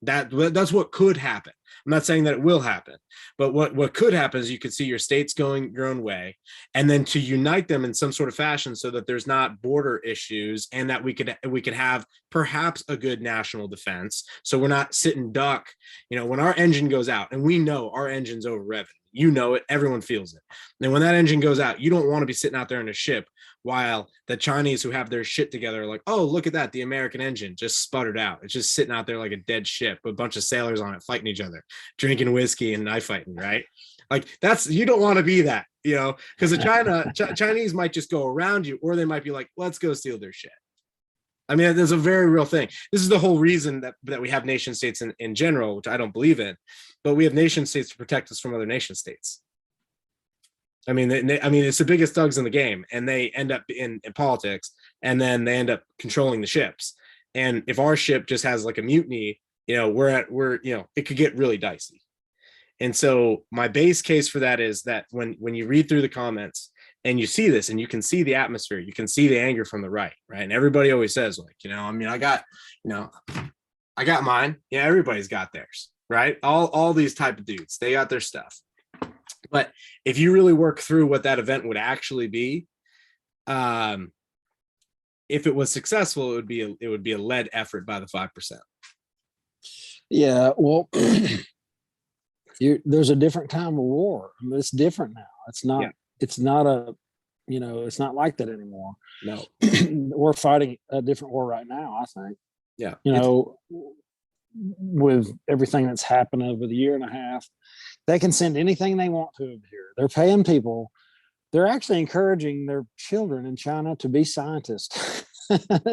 That's what could happen. I'm not saying that it will happen, but what could happen is you could see your states going your own way, and then to unite them in some sort of fashion so that there's not border issues, and that we could have perhaps a good national defense. So we're not sitting duck, when our engine goes out, and we know our engine's over revenue. You know it. Everyone feels it. And when that engine goes out, you don't want to be sitting out there in a ship while the Chinese who have their shit together are like, oh, look at that. The American engine just sputtered out. It's just sitting out there like a dead ship with a bunch of sailors on it fighting each other, drinking whiskey and knife fighting, right? Like you don't want to be that, because the Chinese might just go around you, or they might be like, let's go steal their shit. I mean, there's a very real thing. This is the whole reason that we have nation states in general, which I don't believe in, but we have nation states to protect us from other nation states. I mean, it's the biggest thugs in the game, and they end up in politics, and then they end up controlling the ships. And if our ship just has like a mutiny, it could get really dicey. And so my base case for that is that when you read through the comments and you see this, and you can see the atmosphere, you can see the anger from the right. And everybody always says, like, I got mine. Yeah, everybody's got theirs, right? All these type of dudes, they got their stuff. But if you really work through what that event would actually be, if it was successful, it would be a led effort by the 5%. Yeah, well, there's a different time of war. I mean, it's different now. It's not. Yeah. It's not it's not like that anymore. No, we're fighting a different war right now, I think. Yeah. With everything that's happened over the year and a half, they can send anything they want to over here. They're paying people. They're actually encouraging their children in China to be scientists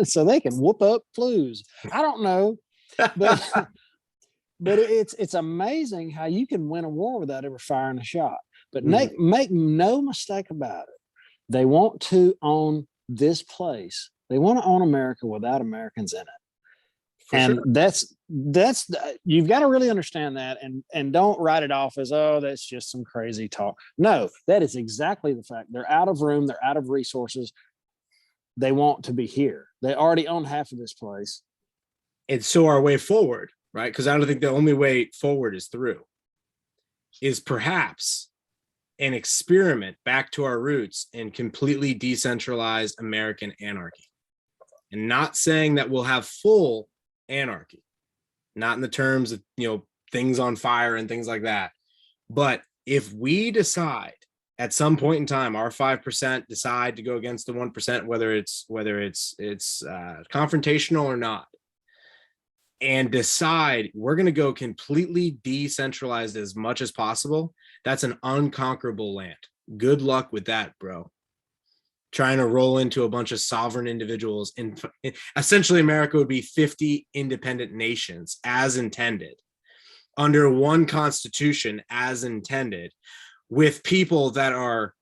so they can whoop up flus. I don't know, but it's amazing how you can win a war without ever firing a shot. But make no mistake about it. They want to own this place. They want to own America without Americans in it. And that's you've got to really understand that, and don't write it off as, oh, that's just some crazy talk. No, that is exactly the fact. They're out of room. They're out of resources. They want to be here. They already own half of this place. And so our way forward, right? Because I don't think the only way forward is perhaps an experiment back to our roots in completely decentralized American anarchy. And not saying that we'll have full anarchy, not in the terms of things on fire and things like that, but if we decide at some point in time, our 5% decide to go against the 1%, whether it's confrontational or not, and decide we're going to go completely decentralized as much as possible, that's an unconquerable land. Good luck with that, bro. Trying to roll into a bunch of sovereign individuals. Essentially, America would be 50 independent nations as intended, under one constitution as intended, with people that are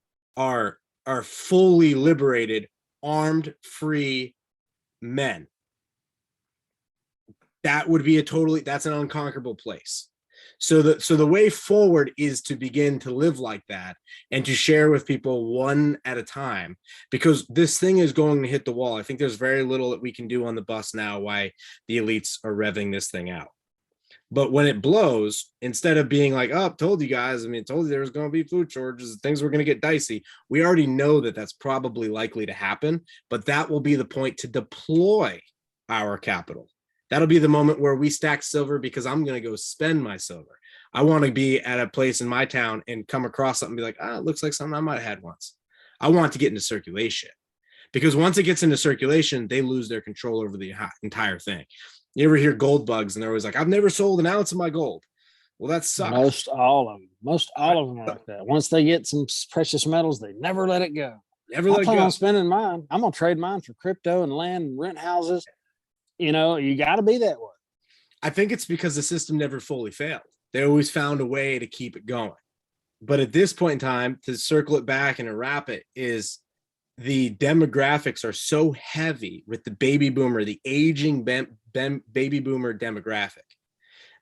fully liberated, armed, free men. That would be that's an unconquerable place. So the way forward is to begin to live like that and to share with people one at a time, because this thing is going to hit the wall. I think there's very little that we can do on the bus now why the elites are revving this thing out. But when it blows, instead of being like, oh, told you guys, told you there was going to be food shortages, things were going to get dicey. We already know that that's probably likely to happen, but that will be the point to deploy our capital. That'll be the moment where we stack silver, because I'm going to go spend my silver. I want to be at a place in my town and come across something and be like, it looks like something I might have had once. I want to get into circulation, because once it gets into circulation, they lose their control over the entire thing. You ever hear gold bugs and they're always like, I've never sold an ounce of my gold. Well, that sucks. Most all of them are like that. Once they get some precious metals, they never let it go. Never let it go. I plan on spending mine. I'm going to trade mine for crypto and land and rent houses. You got to be that way. I think it's because the system never fully failed. They always found a way to keep it going. But at this point in time, to circle it back and to wrap it, is the demographics are so heavy with the baby boomer, the aging baby boomer demographic,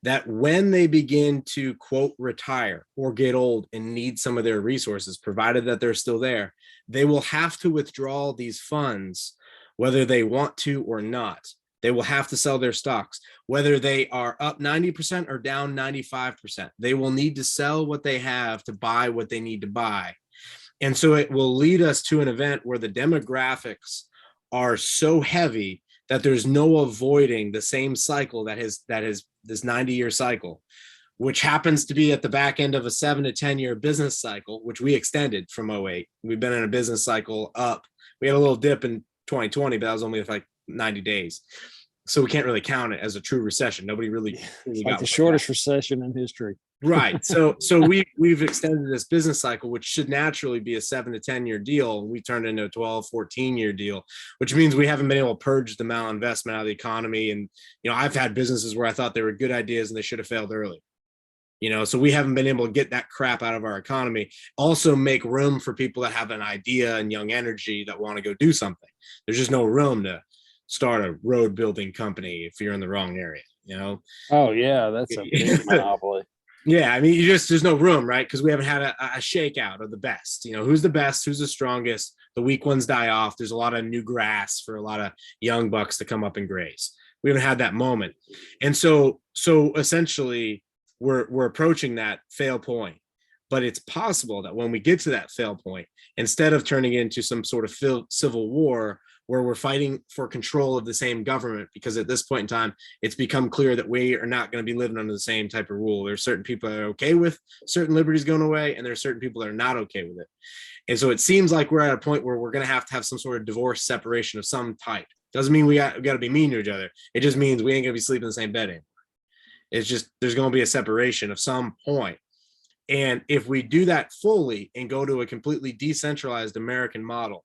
that when they begin to, quote, retire or get old and need some of their resources, provided that they're still there, they will have to withdraw these funds, whether they want to or not. They will have to sell their stocks, whether they are up 90% or down 95%. They will need to sell what they have to buy what they need to buy. And so it will lead us to an event where the demographics are so heavy that there's no avoiding the same cycle that has this 90-year cycle, which happens to be at the back end of a 7 to 10 year business cycle, which we extended from '08. We've been in a business cycle up. We had a little dip in 2020, but that was only like 90 days. So we can't really count it as a true recession. Nobody really got the shortest recession in history. Right. So we've extended this business cycle, which should naturally be a 7 to 10 year deal. And we turned into a 12, 14 year deal, which means we haven't been able to purge the malinvestment out of the economy. And, I've had businesses where I thought they were good ideas and they should have failed early. So we haven't been able to get that crap out of our economy. Also make room for people that have an idea and young energy that want to go do something. There's just no room to start a road building company if you're in the wrong area, Oh yeah, that's a big monopoly. Yeah, I mean, there's no room, right? Because we haven't had a shakeout of the best. Who's the best? Who's the strongest? The weak ones die off. There's a lot of new grass for a lot of young bucks to come up and graze. We haven't had that moment, and so essentially, we're approaching that fail point. But it's possible that when we get to that fail point, instead of turning it into some sort of civil war, where we're fighting for control of the same government, because at this point in time, it's become clear that we are not going to be living under the same type of rule. There's certain people that are okay with certain liberties going away, and there's certain people that are not okay with it. And so it seems like we're at a point where we're going to have some sort of divorce separation of some type. Doesn't mean we got to be mean to each other. It just means we ain't going to be sleeping in the same bed anymore. It's just, there's going to be a separation of some point. And if we do that fully and go to a completely decentralized American model,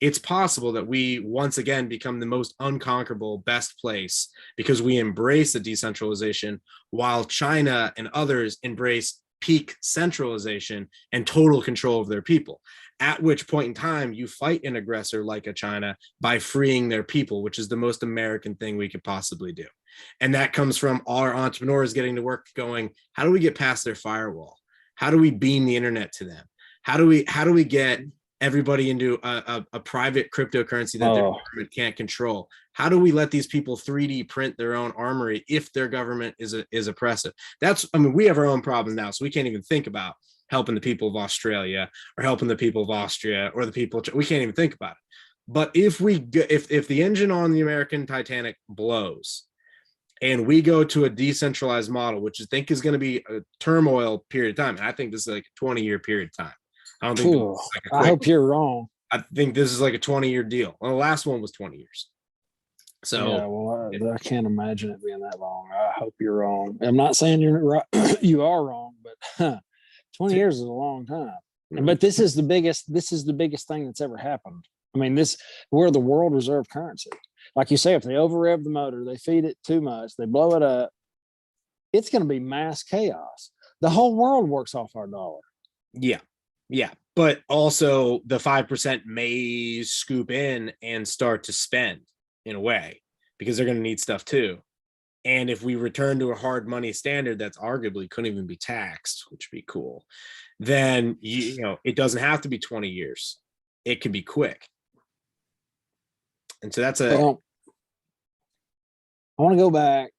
it's possible that we once again become the most unconquerable best place, because we embrace the decentralization while China and others embrace peak centralization and total control of their people. At which point in time, you fight an aggressor like a China by freeing their people, which is the most American thing we could possibly do. And that comes from our entrepreneurs getting to work going, how do we get past their firewall? How do we beam the internet to them? How do we get everybody into a private cryptocurrency that their government can't control? How do we let these people 3D print their own armory if their government is oppressive? We have our own problems now, so we can't even think about helping the people of Australia or helping the people of Austria or the people. We can't even think about it. But if the engine on the American Titanic blows and we go to a decentralized model, which I think is going to be a turmoil period of time, and I think this is like a 20-year period of time. I don't think. I hope you're wrong. I think this is like a 20-year deal. Well, the last one was 20 years. So yeah, well, I can't imagine it being that long. I hope you're wrong. I'm not saying you're right. You are wrong, but 20 years is a long time. Mm-hmm. But this is the biggest thing that's ever happened. I mean, we're the world reserve currency. Like you say, if they over rev the motor, they feed it too much, they blow it up, it's going to be mass chaos. The whole world works off our dollar. Yeah. Yeah. But also the 5% may scoop in and start to spend in a way, because they're going to need stuff too. And if we return to a hard money standard that's arguably couldn't even be taxed, which would be cool, then it doesn't have to be 20 years. It can be quick. And so that's I want to go back,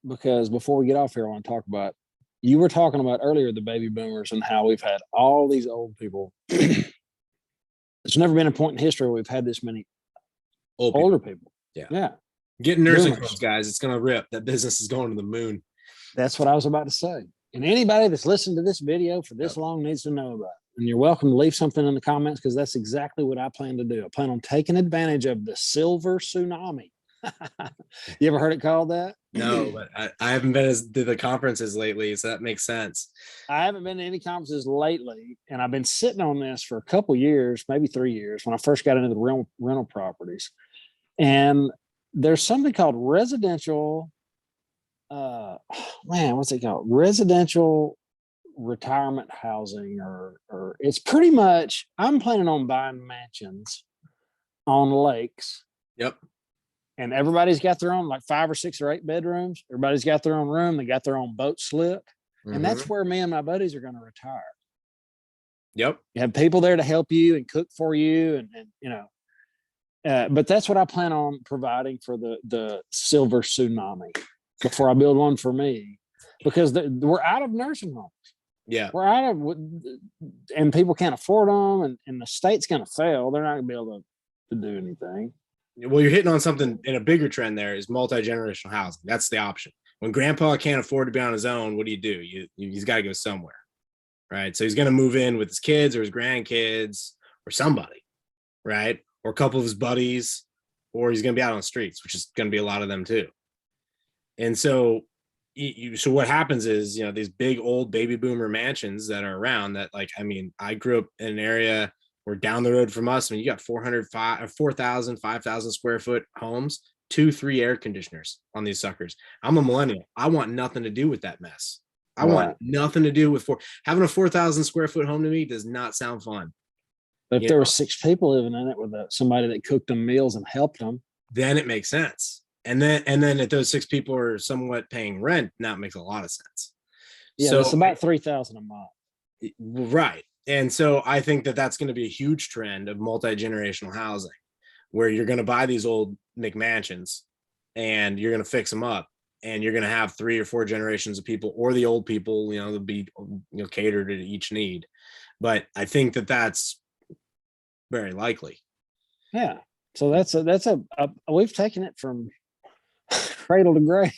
because before we get off here, I want to talk about, you were talking about earlier the baby boomers and how we've had all these old people. There's never been a point in history where we've had this many older people. Yeah. Getting nursing homes, guys. It's going to rip. That business is going to the moon. That's what I was about to say. And anybody that's listened to this video for this long needs to know about it. And you're welcome to leave something in the comments, because that's exactly what I plan to do. I plan on taking advantage of the silver tsunami. You ever heard it called that? No, but I haven't been to the conferences lately, so that makes sense. I haven't been to any conferences lately, and I've been sitting on this for a couple years, maybe 3 years, when I first got into the rental properties. And there's something called residential, what's it called? Residential retirement housing, or it's pretty much, I'm planning on buying mansions on lakes. Yep. And everybody's got their own, like 5 or 6 or 8 bedrooms. Everybody's got their own room. They got their own boat slip. Mm-hmm. And that's where me and my buddies are going to retire. Yep. You have people there to help you and cook for you. But that's what I plan on providing for the silver tsunami before I build one for me, because we're out of nursing homes. Yeah. We're out of, and people can't afford them, and the state's going to fail. They're not going to be able to do anything. Well, you're hitting on something in a bigger trend there, is multi-generational housing. That's the option. When grandpa can't afford to be on his own, what do? He's got to go somewhere, right? So he's going to move in with his kids or his grandkids or somebody, right? Or a couple of his buddies, or he's going to be out on the streets, which is going to be a lot of them too. And so, so what happens is, these big old baby boomer mansions that are around that, like, I mean, I grew up in an area where down the road from us, I mean, you got 4,000, 5,000 square foot homes, 2-3 air conditioners on these suckers. I'm a millennial. I want nothing to do with that mess. I want nothing to do with having a 4,000 square foot home. To me, does not sound fun. But if there were 6 people living in it with somebody that cooked them meals and helped them, then it makes sense. And then if those 6 people are somewhat paying rent, now it makes a lot of sense. Yeah, so it's about $3,000 a month. Right. And so I think that that's going to be a huge trend of multi-generational housing, where you're going to buy these old McMansions and you're going to fix them up, and you're going to have 3 or 4 generations of people, or the old people, they'll be, catered to each need. But I think that that's very likely. Yeah. So that's we've taken it from cradle to grave.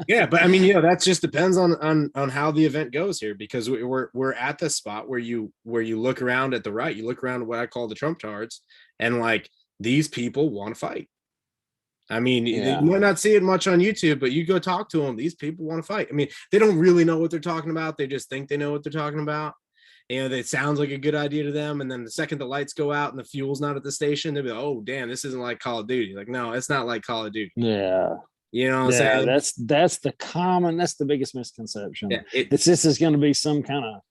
Yeah, but I mean, that just depends on how the event goes here, because we're at the spot where you look around at the right, you look around at what I call the Trump tards, and like, these people want to fight. I mean, you might not see it much on YouTube, but you go talk to them. These people want to fight. I mean, they don't really know what they're talking about. They just think they know what they're talking about. It sounds like a good idea to them. And then the second the lights go out and the fuel's not at the station, they'll be like, oh, damn, this isn't like Call of Duty. Like, no, it's not like Call of Duty. Yeah. You know what I'm saying? That's the biggest misconception. Yeah, this is going to be some kind of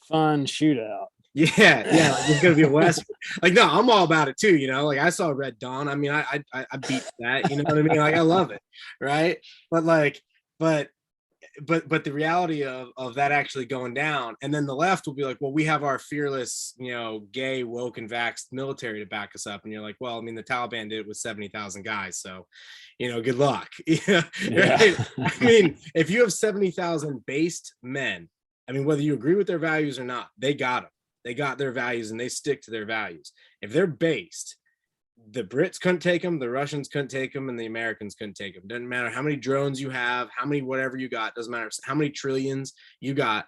fun shootout. Yeah, like it's gonna be a Western. Like, no, I'm all about it too. Like, I saw Red Dawn. I mean, I beat that. You know what I mean? Like, I love it, right? But the reality of that actually going down, and then the left will be like, well, we have our fearless, gay, woke, and vaxxed military to back us up, and you're like, well, I mean, the Taliban did it with 70,000 guys, so good luck. Yeah. Right? I mean, if you have 70,000 based men, I mean, whether you agree with their values or not, they got them. They got their values and they stick to their values. If they're based, the Brits couldn't take them, the Russians couldn't take them, and the Americans couldn't take them. Doesn't matter how many drones you have, how many whatever you got, doesn't matter how many trillions you got.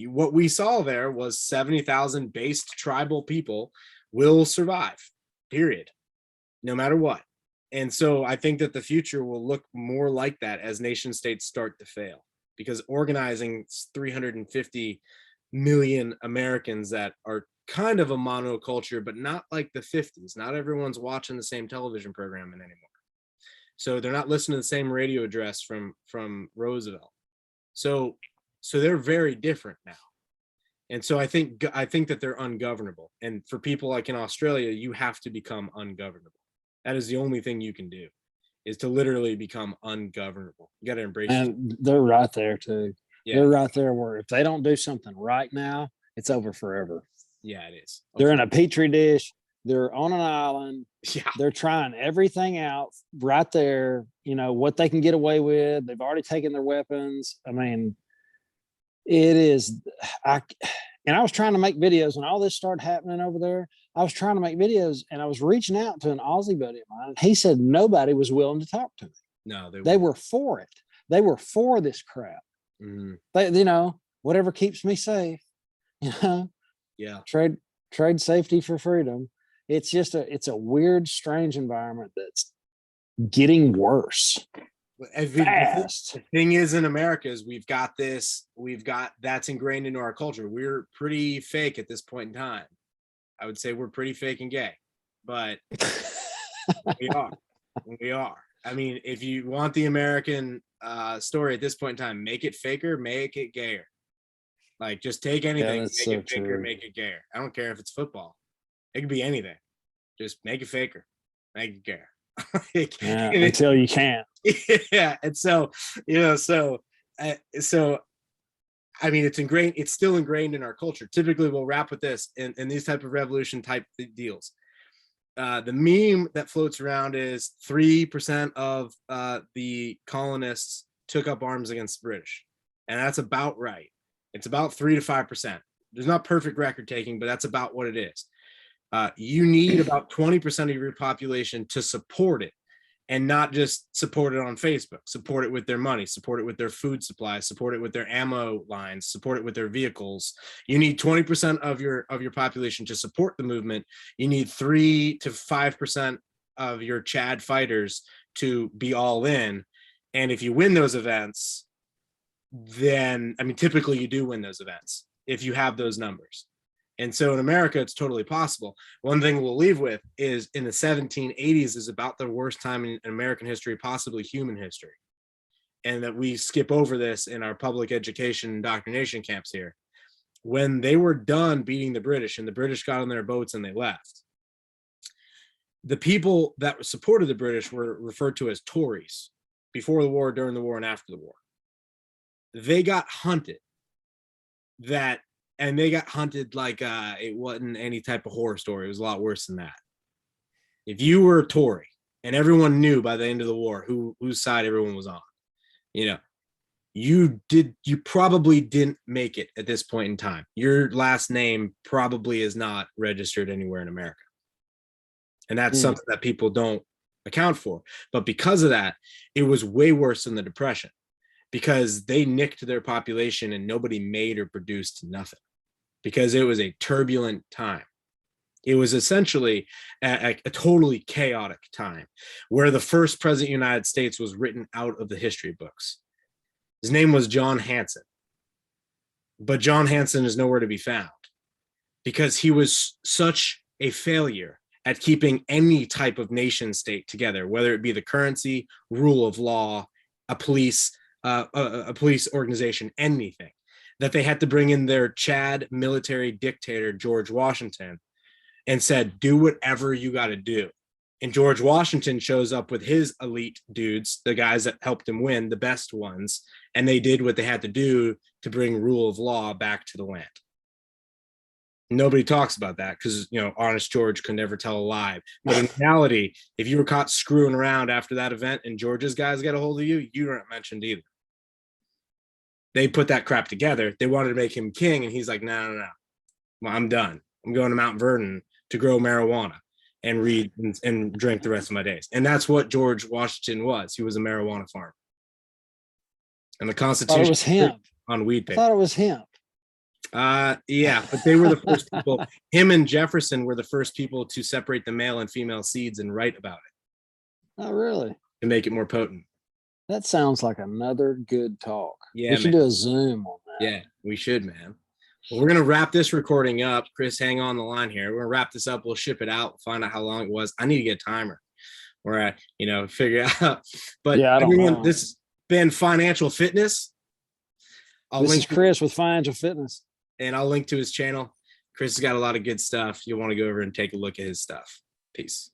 What we saw there was 70,000 based tribal people will survive, period, no matter what. And so I think that the future will look more like that as nation states start to fail, because organizing 350 million Americans that are kind of a monoculture, but not like the 50s. Not everyone's watching the same television programming anymore. So they're not listening to the same radio address from Roosevelt. So they're very different now. And so I think that they're ungovernable. And for people like in Australia, you have to become ungovernable. That is the only thing you can do, is to literally become ungovernable. You got to embrace it. And they're right there too. Yeah. They're right there where if they don't do something right now, it's over forever. Yeah, it is. They're in a petri dish. They're on an island. Yeah. They're trying everything out right there. What they can get away with. They've already taken their weapons. I mean, it is. I was trying to make videos when all this started happening over there. I was trying to make videos, and I was reaching out to an Aussie buddy of mine. He said nobody was willing to talk to me. No, they were for it. They were for this crap. Mm-hmm. They, whatever keeps me safe, Yeah. Trade safety for freedom. It's just it's a weird, strange environment that's getting worse. Fast. The thing is, in America, is that's ingrained into our culture. We're pretty fake at this point in time. I would say we're pretty fake and gay, but we are. I mean, if you want the American story at this point in time, make it faker, make it gayer. Like, just take anything, make it faker, make it gayer. I don't care if it's football. It could be anything. Just make it faker, make it gayer. Until you can't. Yeah. And so, I mean, it's still ingrained in our culture. Typically, we'll wrap with this in these type of revolution type deals. The meme that floats around is 3% of the colonists took up arms against the British. And that's about right. It's about 3 to 5%. There's not perfect record taking, but that's about what it is. You need about 20% of your population to support it. and not just support it on Facebook, support it with their money, support it with their food supply, support it with their ammo lines, support it with their vehicles. You need 20% of your population to support the movement. You need 3 to 5% of your Chad fighters to be all in. And if you win those events, then, I mean, typically you do win those events if you have those numbers. And so in America, it's totally possible. One thing we'll leave with is in the 1780s is about the worst time in American history, possibly human history. And that we skip over this in our public education indoctrination camps here. When they were done beating the British and the British got on their boats and they left, the people that supported the British were referred to as Tories before the war, during the war, and after the war. They got hunted. And they got hunted like it wasn't any type of horror story. It was a lot worse than that. If you were a Tory, and everyone knew by the end of the war whose side everyone was on, you know, you probably didn't make it at this point in time. Your last name probably is not registered anywhere in America. And that's something that people don't account for. But because of that, it was way worse than the Depression, because they nicked their population and nobody made or produced nothing, because it was a turbulent time. It was essentially a totally chaotic time where the first president of the United States was written out of the history books. His name was John Hanson. But John Hanson is nowhere to be found because he was such a failure at keeping any type of nation state together, whether it be the currency, rule of law, a police organization, anything, that they had to bring in their Chad military dictator, George Washington, and said, do whatever you got to do. And George Washington shows up with his elite dudes, the guys that helped him win, the best ones, and they did what they had to do to bring rule of law back to the land. Nobody talks about that because, you know, Honest George could never tell a lie. But in reality, if you were caught screwing around after that event and George's guys got a hold of you, you weren't mentioned either. They put that crap together. They wanted to make him king, and he's like, no. Well, I'm done. I'm going to Mount Vernon to grow marijuana and read and drink the rest of my days. And that's what George Washington was. He was a marijuana farmer. And the Constitution was hemp on weed paper. I thought it was hemp. Yeah, but they were the first people. Him and Jefferson were the first people to separate the male and female seeds and write about it. Oh, really? To make it more potent. That sounds like another good talk. Yeah, we should do a Zoom on that. Yeah, we should, man. Well, we're gonna wrap this recording up. Chris, hang on the line here. We're gonna wrap this up. We'll ship it out. Find out how long it was. I need to get a timer where I, figure out. But yeah, everyone, this has been Financial Fitness. This is Chris with Financial Fitness. And I'll link to his channel. Chris has got a lot of good stuff. You'll want to go over and take a look at his stuff. Peace.